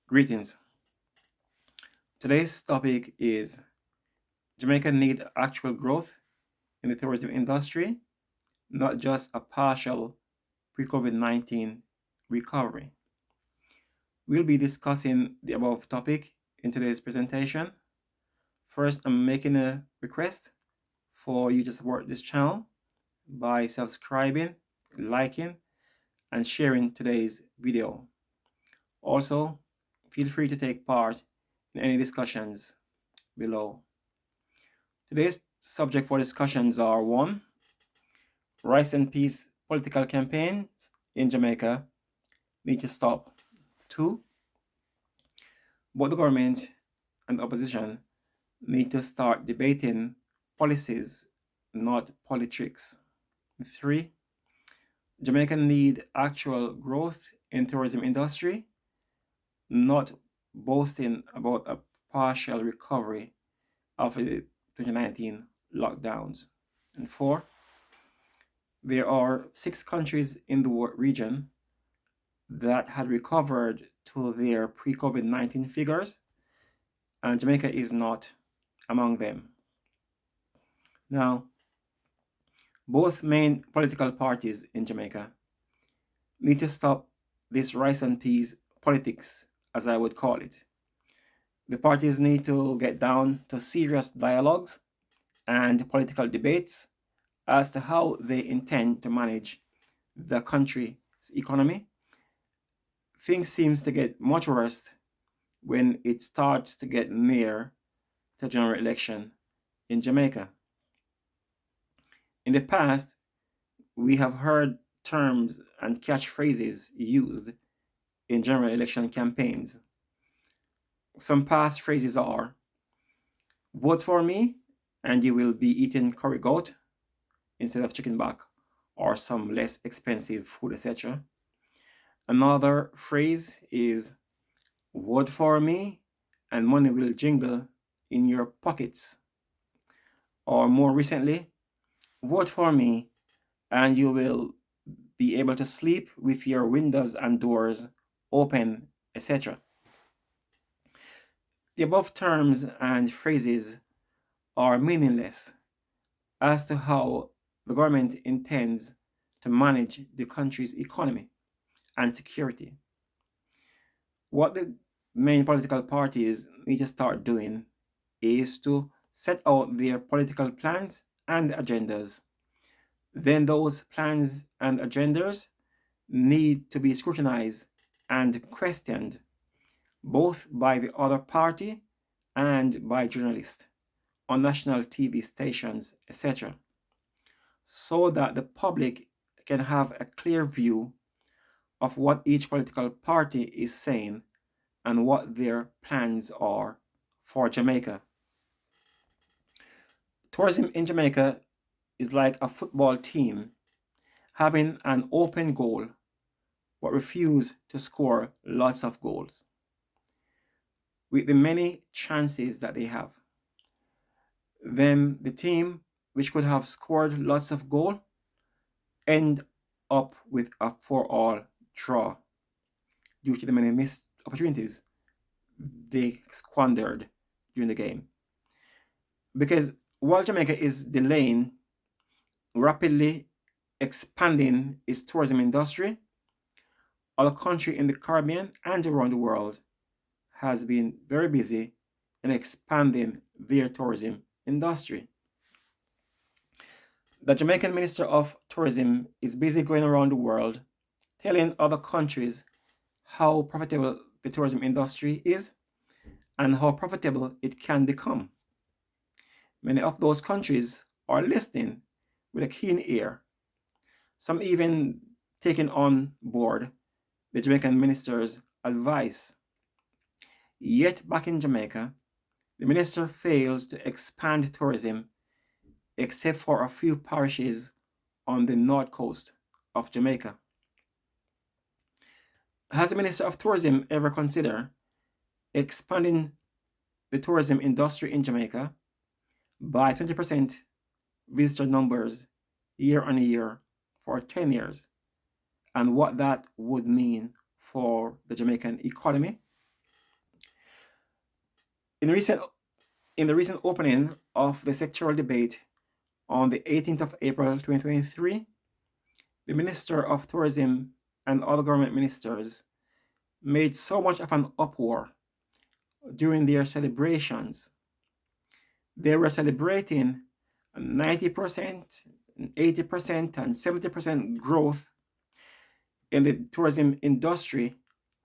Greetings. Today's topic is Jamaica need actual growth in the tourism industry, not just a partial pre-COVID-19 recovery. We'll be discussing the above topic in today's presentation. First, I'm making a request for you to support this channel by subscribing, liking, and sharing today's video. Also, feel free to take part in any discussions below. Today's subject for discussions are 1. Rice and peace political campaigns in Jamaica need to stop. 2. Both the government and the opposition need to start debating policies, not poli-tricks. 3. Jamaica need actual growth in tourism industry, not boasting about a partial recovery after the 2019 lockdowns. And 4. There are 6 countries in the region that had recovered to their pre-COVID-19 figures, and Jamaica is not among them. Now, both main political parties in Jamaica need to stop this rice and peas politics, as I would call it. The parties need to get down to serious dialogues and political debates as to how they intend to manage the country's economy. Things seems to get much worse when it starts to get near the general election in Jamaica. In the past, we have heard terms and catchphrases used in general election campaigns. Some past phrases are, vote for me and you will be eating curry goat instead of chicken back or some less expensive food, etc. Another phrase is, vote for me and money will jingle in your pockets. Or more recently, vote for me and you will be able to sleep with your windows and doors open, etc. The above terms and phrases are meaningless as to how the government intends to manage the country's economy and security. What the main political parties need to start doing is to set out their political plans and agendas. Then those plans and agendas need to be scrutinized and questioned both by the other party and by journalists on national TV stations, etc., so that the public can have a clear view of what each political party is saying and what their plans are for Jamaica. Tourism in Jamaica is like a football team having an open goal but refuse to score lots of goals. With the many chances that they have, then the team which could have scored lots of goals end up with a 4-all draw due to the many missed opportunities they squandered during the game. Because while Jamaica is delaying rapidly expanding its tourism industry, other countries in the Caribbean and around the world has been very busy in expanding their tourism industry. The Jamaican Minister of Tourism is busy going around the world telling other countries how profitable the tourism industry is and how profitable it can become. Many of those countries are listening with a keen ear, some even taking on board the Jamaican minister's advice. Yet back in Jamaica, the minister fails to expand tourism except for a few parishes on the north coast of Jamaica. Has the Minister of Tourism ever considered expanding the tourism industry in Jamaica by 20% visitor numbers year on year for 10 years, and what that would mean for the Jamaican economy? In the recent opening of the sectoral debate on the 18th of April 2023, the Minister of Tourism and other government ministers made so much of an uproar during their celebrations. They were celebrating 90%, 80%, and 70% growth in the tourism industry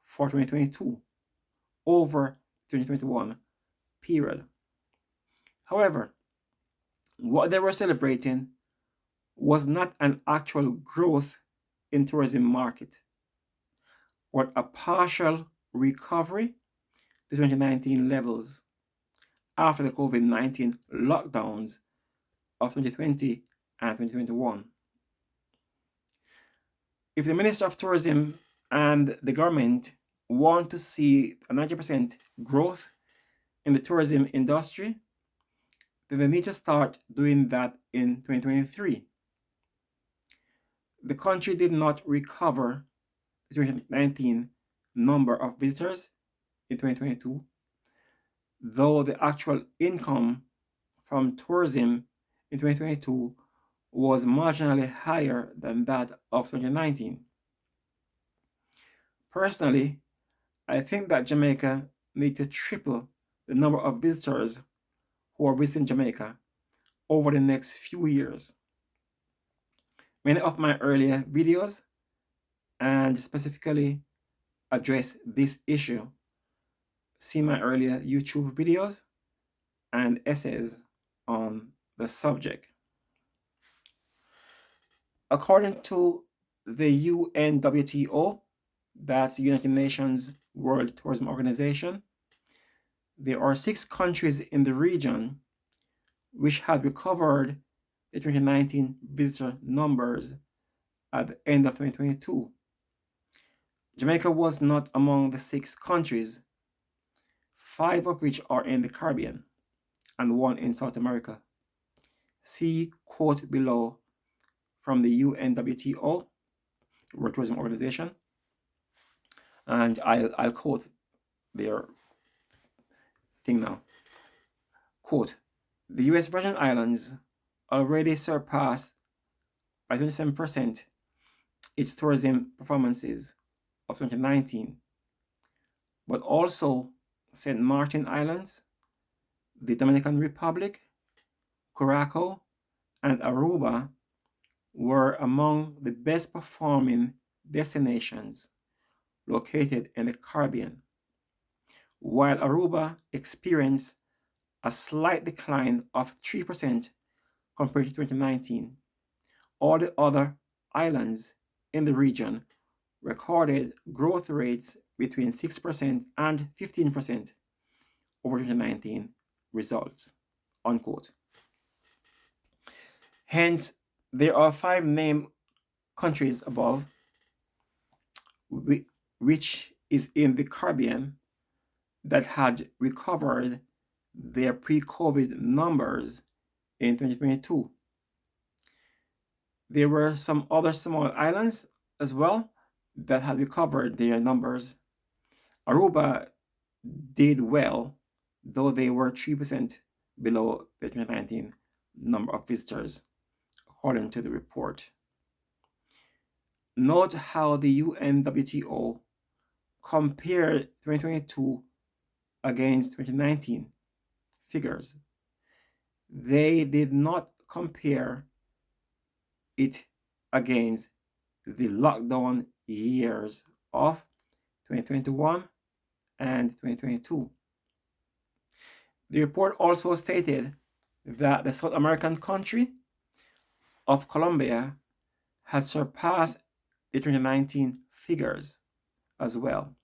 for 2022 over 2021 period. However, what they were celebrating was not an actual growth in tourism market, but a partial recovery to 2019 levels after the COVID-19 lockdowns of 2020 and 2021. If the Minister of Tourism and the government want to see a 90% growth in the tourism industry, then they need to start doing that in 2023. The country did not recover the 2019 number of visitors in 2022, though the actual income from tourism in 2022 was marginally higher than that of 2019. Personally, I think that Jamaica needs to triple the number of visitors who are visiting Jamaica over the next few years. Many of my earlier videos and specifically address this issue. See my earlier YouTube videos and essays on the subject. According to the UNWTO, that's the United Nations World Tourism Organization, there are 6 countries in the region which had recovered the 2019 visitor numbers at the end of 2022. Jamaica was not among the 6 countries, 5 of which are in the Caribbean and 1 in South America. See quote below from the UNWTO, World Tourism Organization, and I'll quote their thing now. Quote, the US Virgin Islands already surpassed by 27% its tourism performances of 2019, but also St. Martin Islands, the Dominican Republic, Curacao, and Aruba were among the best performing destinations located in the Caribbean. While Aruba experienced a slight decline of 3% compared to 2019, all the other islands in the region recorded growth rates between 6% and 15% over 2019 results, unquote. Hence, there are 5 named countries above, which is in the Caribbean, that had recovered their pre-COVID numbers in 2022. There were some other small islands as well that had recovered their numbers. Aruba did well, though they were 3% below the 2019 number of visitors, according to the report. Note how the UNWTO compared 2022 against 2019 figures. They did not compare it against the lockdown years of 2021 and 2022. The report also stated that the South American country of Colombia had surpassed the 2019 figures as well,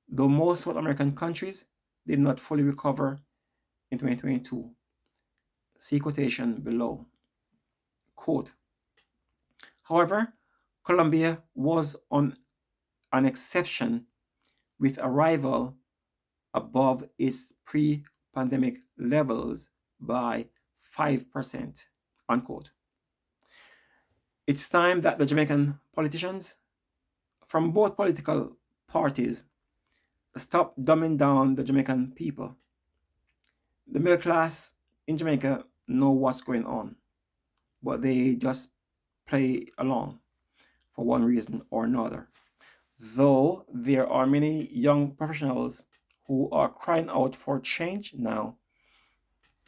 though most South American countries did not fully recover in 2022. See quotation below. Quote, however, Colombia was on an exception with arrival above its pre-pandemic levels by 5%, unquote. It's time that the Jamaican politicians from both political parties stop dumbing down the Jamaican people The middle class in Jamaica know what's going on, but they just play along for one reason or another. Though there are many young professionals who are crying out for change now,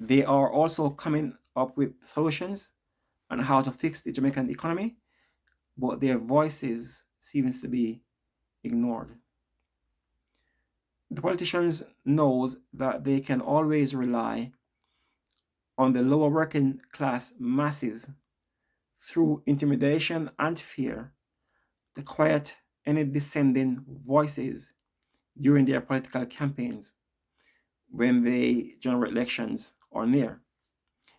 they are also coming up with solutions on how to fix the Jamaican economy, but their voices seems to be ignored. The politicians knows that they can always rely on the lower working class masses through intimidation and fear to quiet any dissenting voices during their political campaigns when the general elections are near.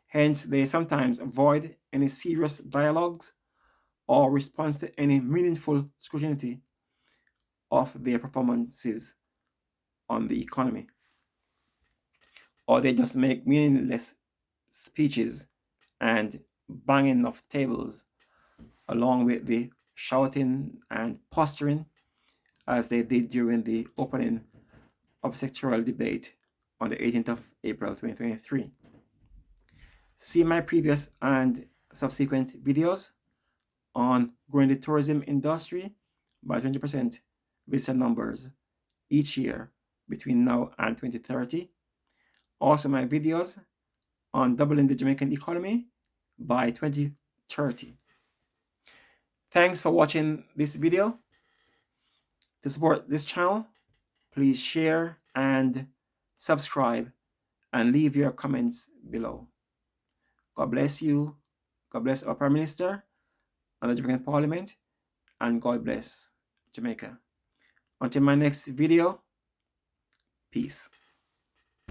Hence, they sometimes avoid any serious dialogues or response to any meaningful scrutiny of their performances on the economy. Or they just make meaningless speeches and banging of tables along with the shouting and posturing as they did during the opening of sectoral debate on the 18th of April 2023. See my previous and subsequent videos on growing the tourism industry by 20% visitor numbers each year between now and 2030. Also my videos on doubling the Jamaican economy by 2030. Thanks for watching this video. To support this channel, please share and subscribe and leave your comments below. God bless you. God bless our Prime Minister and the Jamaican Parliament, and God bless Jamaica. Until my next video, peace.